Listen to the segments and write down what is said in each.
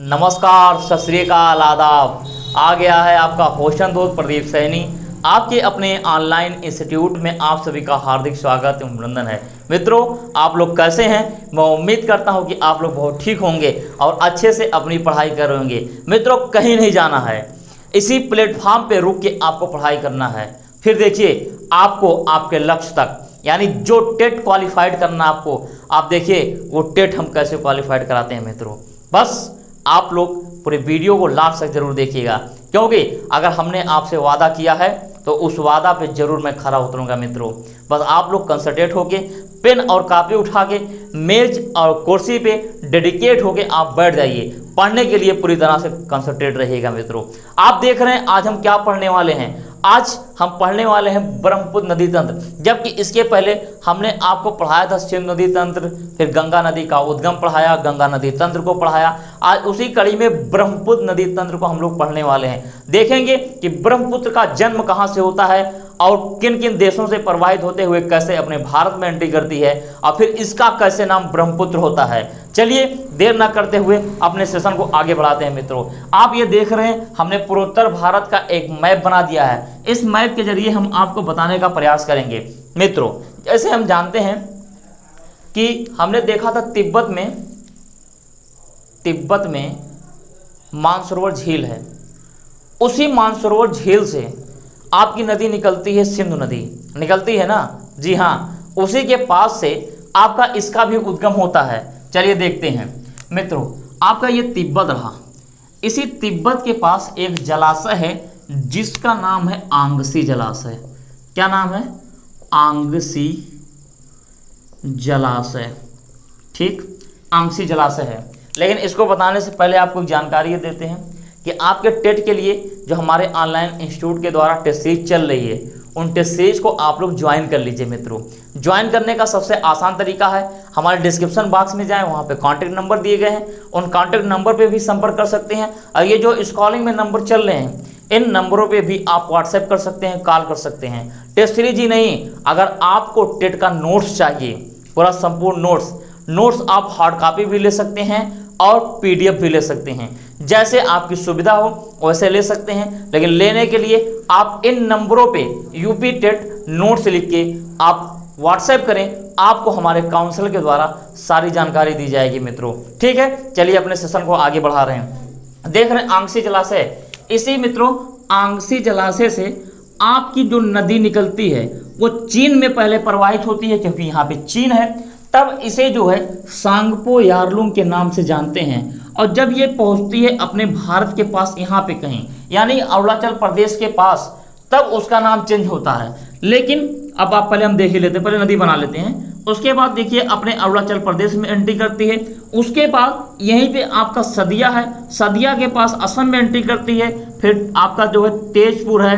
नमस्कार, सत श्री अकाल, आदाब। आ गया है आपका होशन दोस्त प्रदीप सैनी। आपके अपने ऑनलाइन इंस्टीट्यूट में आप सभी का हार्दिक स्वागत एवं अभिनंदन है। मित्रों, आप लोग कैसे हैं? मैं उम्मीद करता हूं कि आप लोग बहुत ठीक होंगे और अच्छे से अपनी पढ़ाई कर रहे होंगे। मित्रों, कहीं नहीं जाना है, इसी प्लेटफॉर्म पे रुक के आपको पढ़ाई करना है। फिर देखिए, आपको आपके लक्ष्य तक, यानी जो टेट क्वालिफाइड करना आपको, आप देखिए वो टेट हम कैसे क्वालिफाइड कराते हैं। मित्रों, बस आप लोग पूरे वीडियो को लास्ट तक जरूर देखिएगा, क्योंकि अगर हमने आपसे वादा किया है तो उस वादा पे जरूर मैं खरा उतरूंगा। मित्रों, बस आप लोग कंसंट्रेट होके पेन और कापी उठा के मेज और कुर्सी पे डेडिकेट होके आप बैठ जाइए। पढ़ने के लिए पूरी तरह से कंसंट्रेट रहिएगा। मित्रों, आप देख रहे हैं आज हम क्या पढ़ने वाले हैं। आज हम पढ़ने वाले हैं ब्रह्मपुत्र नदी तंत्र, जबकि इसके पहले हमने आपको पढ़ाया था सिंधु नदी तंत्र, फिर गंगा नदी का उद्गम पढ़ाया, गंगा नदी तंत्र को पढ़ाया। आज उसी कड़ी में ब्रह्मपुत्र नदी तंत्र को हम लोग पढ़ने वाले हैं। देखेंगे कि ब्रह्मपुत्र का जन्म कहाँ से होता है और किन किन देशों से प्रवाहित होते हुए कैसे अपने भारत में एंट्री करती है, और फिर इसका कैसे नाम ब्रह्मपुत्र होता है। चलिए देर ना करते हुए अपने सेशन को आगे बढ़ाते हैं। मित्रों, आप ये देख रहे हैं, हमने पूर्वोत्तर भारत का एक मैप बना दिया है। इस मैप के जरिए हम आपको बताने का प्रयास करेंगे। मित्रों, जैसे हम जानते हैं कि हमने देखा था तिब्बत में मानसरोवर झील है। उसी मानसरोवर झील से आपकी नदी निकलती है, सिंधु नदी निकलती है ना। जी हाँ, उसी के पास से आपका इसका भी उद्गम होता है। चलिए देखते हैं। मित्रों, आपका ये तिब्बत रहा, इसी तिब्बत के पास एक जलाशय है जिसका नाम है आंगसी जलाशय। क्या नाम है? आंगसी जलाशय। ठीक, आंगसी जलाशय है। लेकिन इसको बताने से पहले आपको जानकारी ये देते हैं कि आपके टेट के लिए जो हमारे ऑनलाइन इंस्टीट्यूट के द्वारा टेस्ट सीरीज चल रही है, उन टेस्ट सीरीज को आप लोग ज्वाइन कर लीजिए। मित्रों, ज्वाइन करने का सबसे आसान तरीका है, हमारे डिस्क्रिप्शन बॉक्स में जाएं, वहां पे कांटेक्ट नंबर दिए गए हैं, उन कांटेक्ट नंबर पे भी संपर्क कर सकते हैं। और ये जो स्क्रॉलिंग में नंबर चल रहे हैं, इन नंबरों पे भी आप व्हाट्सएप कर सकते हैं, कॉल कर सकते हैं। टेस्ट सीरीज ही नहीं, अगर आपको टेट का नोट्स चाहिए, पूरा संपूर्ण नोट्स आप हार्ड कॉपी भी ले सकते हैं और पीडीएफ भी ले सकते हैं। जैसे आपकी सुविधा हो वैसे ले सकते हैं, लेकिन लेने के लिए आप इन नंबरों पे यूपी टेट नोट्स लिख के आप व्हाट्सएप करें, आपको हमारे काउंसलर के द्वारा सारी जानकारी दी जाएगी। मित्रों, ठीक है, चलिए अपने सेशन को आगे बढ़ा रहे हैं। देख रहे हैं आंगसी जलाशय। इसी मित्रों आंगसी जलाशय से आपकी जो नदी निकलती है वो चीन में पहले प्रवाहित होती है, क्योंकि यहाँ पे चीन है। तब इसे जो है सांगपो यारलुंग के नाम से जानते हैं। और जब ये पहुंचती है अपने भारत के पास, यहाँ पे कहीं यानी अरुणाचल प्रदेश के पास, तब उसका नाम चेंज होता है। लेकिन अब आप पहले हम देख ही लेते हैं, पहले नदी बना लेते हैं। उसके बाद देखिए अपने अरुणाचल प्रदेश में एंट्री करती है। उसके बाद यहीं पे आपका सदिया है, सदिया के पास असम में एंट्री करती है। फिर आपका जो है तेजपुर है,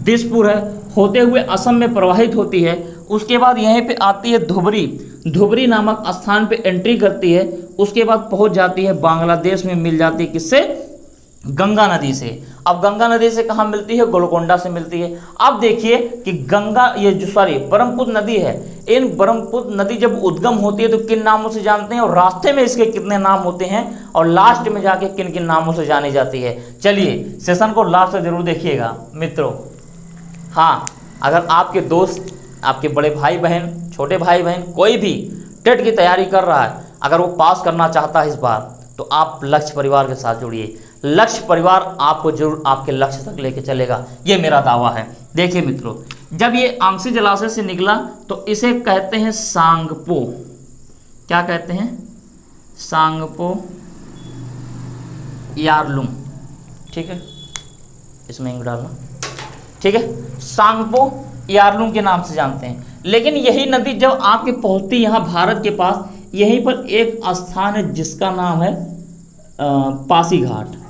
दिसपुर है, होते हुए असम में प्रवाहित होती है। उसके बाद यहीं पे आती है धुबरी नामक स्थान पे एंट्री करती है। उसके बाद पहुंच जाती है बांग्लादेश में, मिल जाती है किससे? गंगा नदी से। अब गंगा नदी से कहाँ मिलती है? गोलकोंडा से मिलती है। अब देखिए कि ब्रह्मपुत्र नदी है। इन ब्रह्मपुत्र नदी जब उद्गम होती है तो किन नामों से जानते हैं, और रास्ते में इसके कितने नाम होते हैं, और लास्ट में जाके किन किन नामों से जानी जाती है। चलिए सेशन को लास्ट तक जरूर देखिएगा। मित्रों, हाँ, अगर आपके दोस्त, आपके बड़े भाई बहन, छोटे भाई बहन, कोई भी टेट की तैयारी कर रहा है, अगर वो पास करना चाहता है इस बार, तो आप लक्ष्य परिवार के साथ जुड़िए। लक्ष्य परिवार आपको जरूर आपके लक्ष्य तक लेके चलेगा, ये मेरा दावा है। देखिए मित्रों, जब ये आंगसी जलाशय से निकला तो इसे कहते हैं सांगपो। क्या कहते हैं? सांगपो यारलुंग। ठीक है, इसमें इंक डालना। ठीक है, सांगपो यारलुंग के नाम से जानते हैं। लेकिन यही नदी जब आपके पहुंचती यहाँ भारत के पास, यहीं पर एक स्थान है जिसका नाम है पासीघाट।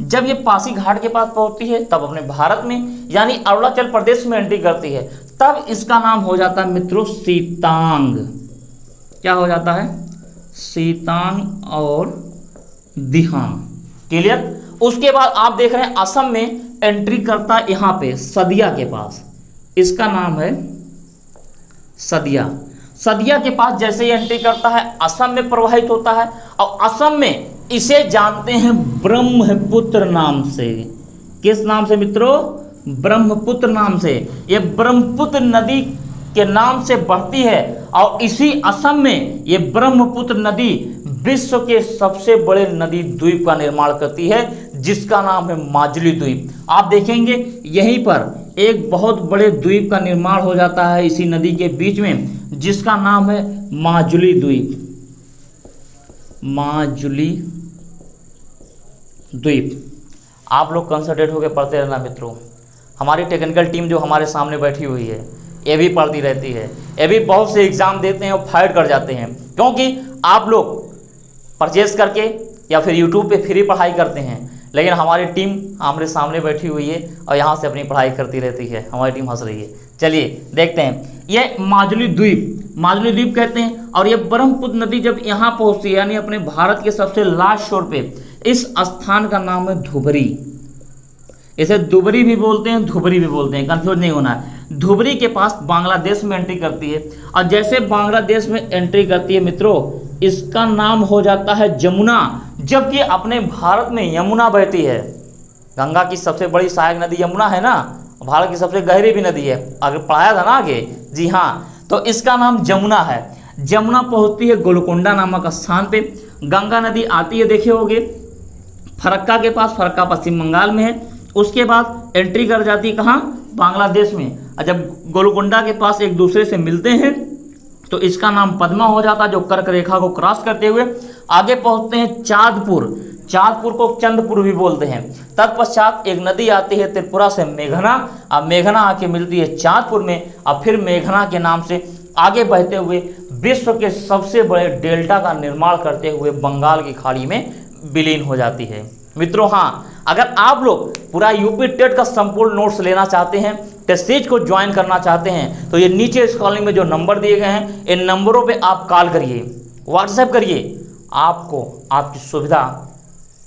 जब ये पासीघाट के पास पहुंचती है तब अपने भारत में यानी अरुणाचल प्रदेश में एंट्री करती है। तब इसका नाम हो जाता है मित्रों सीतांग। क्या हो जाता है? सीतांग और दिहांग। क्लियर? उसके बाद आप देख रहे हैं असम में एंट्री करता है यहाँ पे सदिया के पास, इसका नाम है सदिया। सदिया के पास जैसे ही एंट्री करता है असम में प्रवाहित होता है, और असम में इसे जानते हैं ब्रह्मपुत्र नाम से। किस नाम से मित्रों? ब्रह्मपुत्र नाम से। ये ब्रह्मपुत्र नदी के नाम से बहती है, और इसी असम में ये ब्रह्मपुत्र नदी विश्व के सबसे बड़े नदी द्वीप का निर्माण करती है, जिसका नाम है माजुली द्वीप। आप देखेंगे यहीं पर एक बहुत बड़े द्वीप का निर्माण हो जाता है इसी नदी के बीच में, जिसका नाम है माजुली द्वीप। माजुली द्वीप। आप लोग कंसंट्रेट होकर पढ़ते रहना मित्रों। हमारी टेक्निकल टीम जो हमारे सामने बैठी हुई है ये भी पढ़ती रहती है, ये भी बहुत से एग्जाम देते हैं और फाइट कर जाते हैं, क्योंकि आप लोग परचेज करके या फिर यूट्यूब पे फ्री पढ़ाई करते हैं, लेकिन हमारी टीम हमारे सामने बैठी हुई है और यहाँ से अपनी पढ़ाई करती रहती है। हमारी टीम हंस रही है। चलिए देखते हैं, ये माजुली द्वीप कहते हैं। और ये ब्रह्मपुत्र नदी जब यहाँ पहुँचती है, यानी अपने भारत के सबसे लास्ट छोर पे, इस स्थान का नाम है धुबरी। इसे दुबरी भी बोलते हैं, धुबरी भी बोलते हैं, कंफ्यूज नहीं होना है। धुबरी के पास बांग्लादेश में एंट्री करती है, और जैसे बांग्लादेश में एंट्री करती है मित्रों, इसका नाम हो जाता है जमुना। जबकि अपने भारत में यमुना बहती है। गंगा की सबसे बड़ी सहायक नदी यमुना है ना, भारत की सबसे गहरी भी नदी है, अगर पढ़ाया था ना आगे। जी हाँ, तो इसका नाम जमुना है। जमुना पहुंचती है गोलकोंडा नामक स्थान पे। गंगा नदी आती है, देखे होगे फरक्का के पास, फरक्का पश्चिम बंगाल में है। उसके बाद एंट्री कर जाती है कहाँ? बांग्लादेश में। और जब गोलकोंडा के पास एक दूसरे से मिलते हैं तो इसका नाम पद्मा हो जाता है, जो कर्क रेखा को क्रॉस करते हुए आगे पहुंचते हैं चांदपुर को चंदपुर भी बोलते हैं। तत्पश्चात एक नदी आती है त्रिपुरा से, मेघना। अब मेघना आके मिलती है चांदपुर में, और फिर मेघना के नाम से आगे बहते हुए विश्व के सबसे बड़े डेल्टा का निर्माण करते हुए बंगाल की खाड़ी में विलीन हो जाती है। मित्रों हाँ, अगर आप लोग पूरा यूपी टेट का संपूर्ण नोट्स लेना चाहते हैं, टेस्ट सीरीज को ज्वाइन करना चाहते हैं, तो ये नीचे स्क्रॉलिंग में जो नंबर दिए गए हैं, इन नंबरों पे आप कॉल करिए, व्हाट्सएप करिए, आपको आपकी सुविधा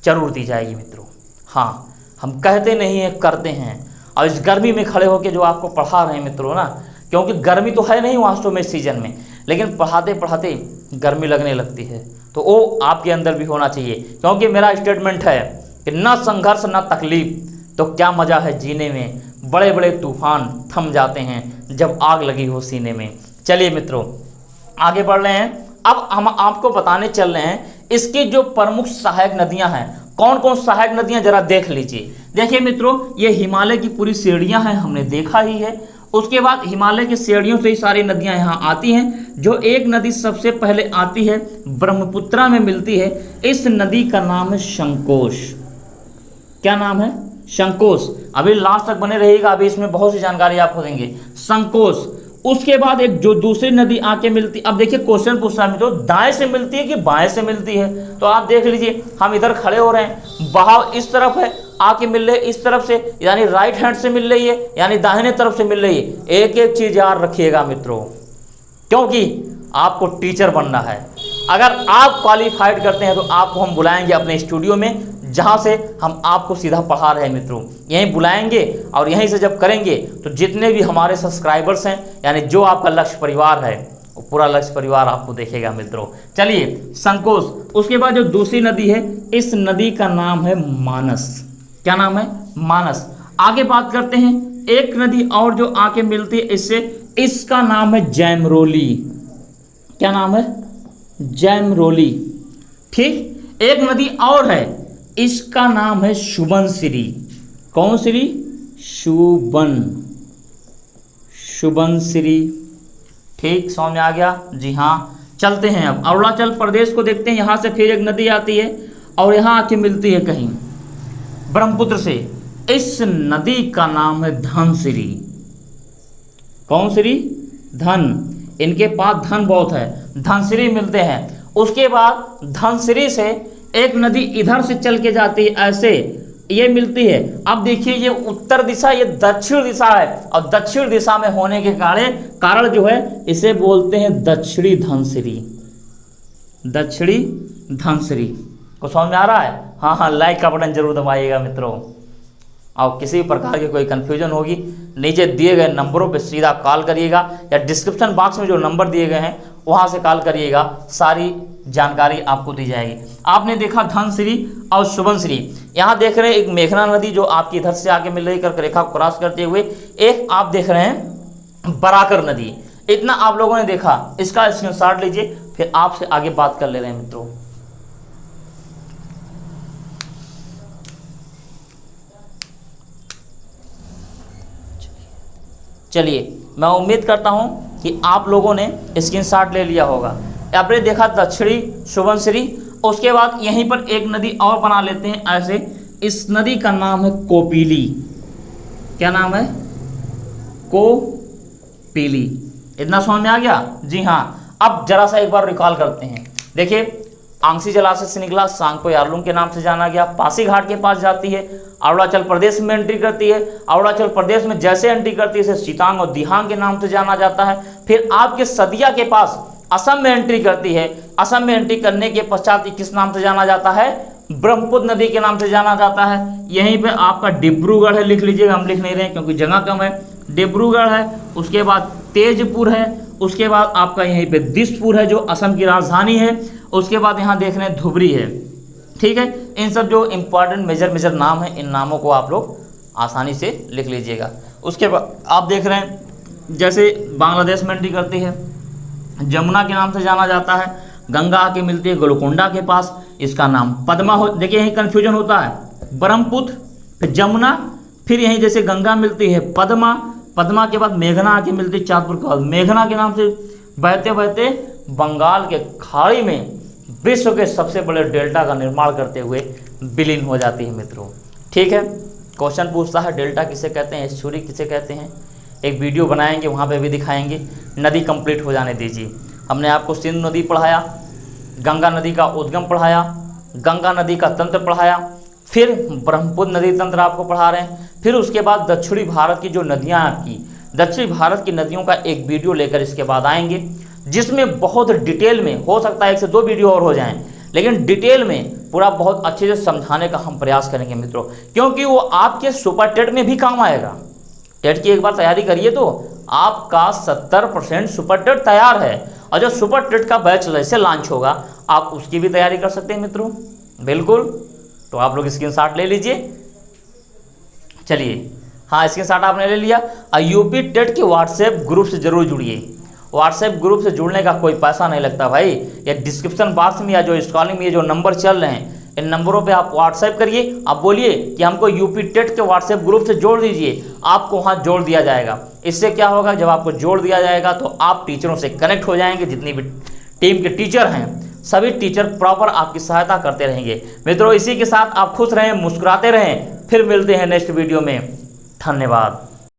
जरूर दी जाएगी मित्रों। हाँ, हम कहते नहीं हैं, करते हैं। और इस गर्मी में खड़े होकर जो आपको पढ़ा रहे हैं मित्रों ना, क्योंकि गर्मी तो है नहीं वास्तव में सीजन में, लेकिन पढ़ाते पढ़ाते गर्मी लगने लगती है, तो वो आपके अंदर भी होना चाहिए। क्योंकि मेरा स्टेटमेंट है कि ना संघर्ष ना तकलीफ, तो क्या मजा है जीने में। बड़े बड़े तूफान थम जाते हैं जब आग लगी हो सीने में। चलिए मित्रों आगे बढ़ रहे हैं। अब हम आपको बताने चल रहे हैं इसकी जो प्रमुख सहायक नदियां हैं। कौन कौन सहायक नदियां जरा देख लीजिए। देखिए मित्रों, ये हिमालय की पूरी श्रेणियां हैं, हमने देखा ही है। उसके बाद हिमालय की श्रेणियों से ही सारी नदियां यहाँ आती हैं। जो एक नदी सबसे पहले आती है, ब्रह्मपुत्रा में मिलती है। इस नदी का नाम है संकोश। क्या नाम है? संकोश। अभी लास्ट तक बने रहिएगा, अभी इसमें बहुत सी जानकारी आपको देंगे। संकोश। उसके बाद एक जो दूसरी नदी आके मिलती, अब देखिए क्वेश्चन पूछ रहा है मित्रों, दाएं से मिलती है कि बाएं से मिलती है? तो आप देख लीजिए, हम इधर खड़े हो रहे हैं, बहाव इस तरफ है, आके मिल रही है इस तरफ से, यानी राइट हैंड से मिल रही है, यानी दाहिने तरफ से मिल रही है। एक एक चीज याद रखिएगा मित्रों, क्योंकि आपको टीचर बनना है। अगर आप क्वालिफाइड करते हैं तो आपको हम बुलाएंगे अपने स्टूडियो में, जहां से हम आपको सीधा पढ़ा रहे हैं मित्रों। यहीं बुलाएंगे और यहीं से जब करेंगे तो जितने भी हमारे सब्सक्राइबर्स हैं, यानी जो आपका लक्ष्य परिवार है, वो पूरा लक्ष्य परिवार आपको देखेगा मित्रों। चलिए संकोश। उसके बाद जो दूसरी नदी है, इस नदी का नाम है मानस। क्या नाम है? मानस। आगे बात करते हैं, एक नदी और जो आके मिलती है इससे, इसका नाम है जैमरोली। क्या नाम है? जैमरोली। ठीक। एक नदी और है, इसका नाम है सुबनसिरी। कौन सिरी? सुबनसिरी। ठीक, समझ में आ गया? जी हाँ। चलते हैं अब अरुणाचल प्रदेश को देखते हैं। यहां से फिर एक नदी आती है और यहां आके मिलती है कहीं ब्रह्मपुत्र से। इस नदी का नाम है धनसिरी। कौन सिरी? धन। इनके पास धन बहुत है, धनसिरी मिलते हैं। उसके बाद धनसिरी से एक नदी इधर से चल के जाती है, ऐसे ये मिलती है। अब देखिए, ये उत्तर दिशा, ये दक्षिण दिशा है, और दक्षिण दिशा में होने के कारण जो है इसे बोलते हैं दक्षिणी धनसिरी। दक्षिणी धनसिरी को समझ में आ रहा है? हाँ हाँ, लाइक का बटन जरूर दबाइएगा मित्रों। और किसी भी प्रकार की कोई कन्फ्यूजन होगी नीचे दिए गए नंबरों पे सीधा कॉल करिएगा, या डिस्क्रिप्शन बॉक्स में जो नंबर दिए गए हैं वहां से कॉल करिएगा, सारी जानकारी आपको दी जाएगी। आपने देखा धनश्री और शुभश्री, यहाँ देख रहे हैं एक मेघना नदी जो आपकी इधर से आगे मिल रही करके रेखा को क्रॉस करते हुए, एक आप देख रहे हैं बराकर नदी। इतना आप लोगों ने देखा, इसका स्क्रीनशॉट लीजिए, फिर आपसे आगे बात कर ले रहे हैं मित्रों। चलिए, मैं उम्मीद करता हूं कि आप लोगों ने स्क्रीनशॉट ले लिया होगा। आपने देखा दक्षिणी शुभश्री, उसके बाद यहीं पर एक नदी और बना लेते हैं ऐसे, इस नदी का नाम है कोपिली। क्या नाम है? कोपिली। इतना समझ में आ गया? जी हाँ। अब जरा सा एक बार रिकॉल करते हैं। देखिए, आंसी जलाशय से निकला, सांगपो यारलुंग के नाम से जाना गया, पासीघाट के पास जाती है, अरुणाचल प्रदेश में एंट्री करती है, अरुणाचल प्रदेश में जैसे एंट्री करती है इसे सीतांग और दिहांग के नाम से जाना जाता है। फिर आपके सदिया के पास असम में एंट्री करती है, असम में एंट्री करने के पश्चात किस नाम से जाना जाता है? ब्रह्मपुत्र नदी के नाम से जाना जाता है। यहीं पे आपका डिब्रूगढ़ है, लिख लीजिएगा, हम लिख नहीं रहे हैं क्योंकि जगह कम है। डिब्रूगढ़ है, उसके बाद तेजपुर है, उसके बाद आपका यहीं पे दिसपुर है जो असम की राजधानी है, उसके बाद यहाँ देख रहे हैं धुबरी है। ठीक है, इन सब जो इंपॉर्टेंट मेजर नाम है, इन नामों को आप लोग आसानी से लिख लीजिएगा। उसके बाद आप देख रहे हैं जैसे बांग्लादेश में एंट्री करती है, जमुना के नाम से जाना जाता है, गंगा आके मिलती है गोलकोंडा के पास, इसका नाम पद्मा हो। देखिए यही कन्फ्यूजन होता है, ब्रह्मपुत्र फिर जमुना, फिर यहीं जैसे गंगा मिलती है पद्मा, पद्मा के बाद मेघना आके मिलती है चांदपुर के बाद, मेघना के नाम से बहते बहते बंगाल के खाड़ी में विश्व के सबसे बड़े डेल्टा का निर्माण करते हुए विलीन हो जाती है मित्रों। ठीक है, क्वेश्चन पूछता है डेल्टा किसे कहते हैं, एस्चुरी किसे कहते हैं, एक वीडियो बनाएंगे वहाँ पे भी दिखाएंगे। नदी कंप्लीट हो जाने दीजिए। हमने आपको सिंधु नदी पढ़ाया, गंगा नदी का उद्गम पढ़ाया, गंगा नदी का तंत्र पढ़ाया, फिर ब्रह्मपुत्र नदी तंत्र आपको पढ़ा रहे हैं, फिर उसके बाद दक्षिणी भारत की जो नदियाँ आपकी, दक्षिणी भारत की नदियों का एक वीडियो लेकर इसके बाद आएंगे, जिसमें बहुत डिटेल में, हो सकता है 1 से 2 वीडियो और हो जाएं, लेकिन डिटेल में पूरा बहुत अच्छे से समझाने का हम प्रयास करेंगे मित्रों, क्योंकि वो आपके सुपर टेट में भी काम आएगा। टेट की एक बार तैयारी करिए तो आपका 70% सुपर टेट तैयार है, और जो सुपर टेट का बैच जैसे लॉन्च होगा आप उसकी भी तैयारी कर सकते हैं मित्रों। बिल्कुल, तो आप लोग स्क्रीनशॉट ले लीजिए। चलिए, हाँ स्क्रीनशॉट आपने ले लिया। यूपी टेट के व्हाट्सएप ग्रुप से जरूर जुड़िए। व्हाट्सएप ग्रुप से जुड़ने का कोई पैसा नहीं लगता भाई, या डिस्क्रिप्शन बॉक्स में या जो स्क्रॉलिंग में ये जो नंबर चल रहे हैं, इन नंबरों पे आप व्हाट्सएप करिए, आप बोलिए कि हमको यूपी टेट के व्हाट्सएप ग्रुप से जोड़ दीजिए, आपको वहाँ जोड़ दिया जाएगा। इससे क्या होगा, जब आपको जोड़ दिया जाएगा तो आप टीचरों से कनेक्ट हो जाएंगे। जितनी भी टीम के टीचर हैं सभी टीचर प्रॉपर आपकी सहायता करते रहेंगे मित्रों। इसी के साथ आप खुश रहें, मुस्कुराते रहें। फिर मिलते हैं नेक्स्ट वीडियो में। धन्यवाद।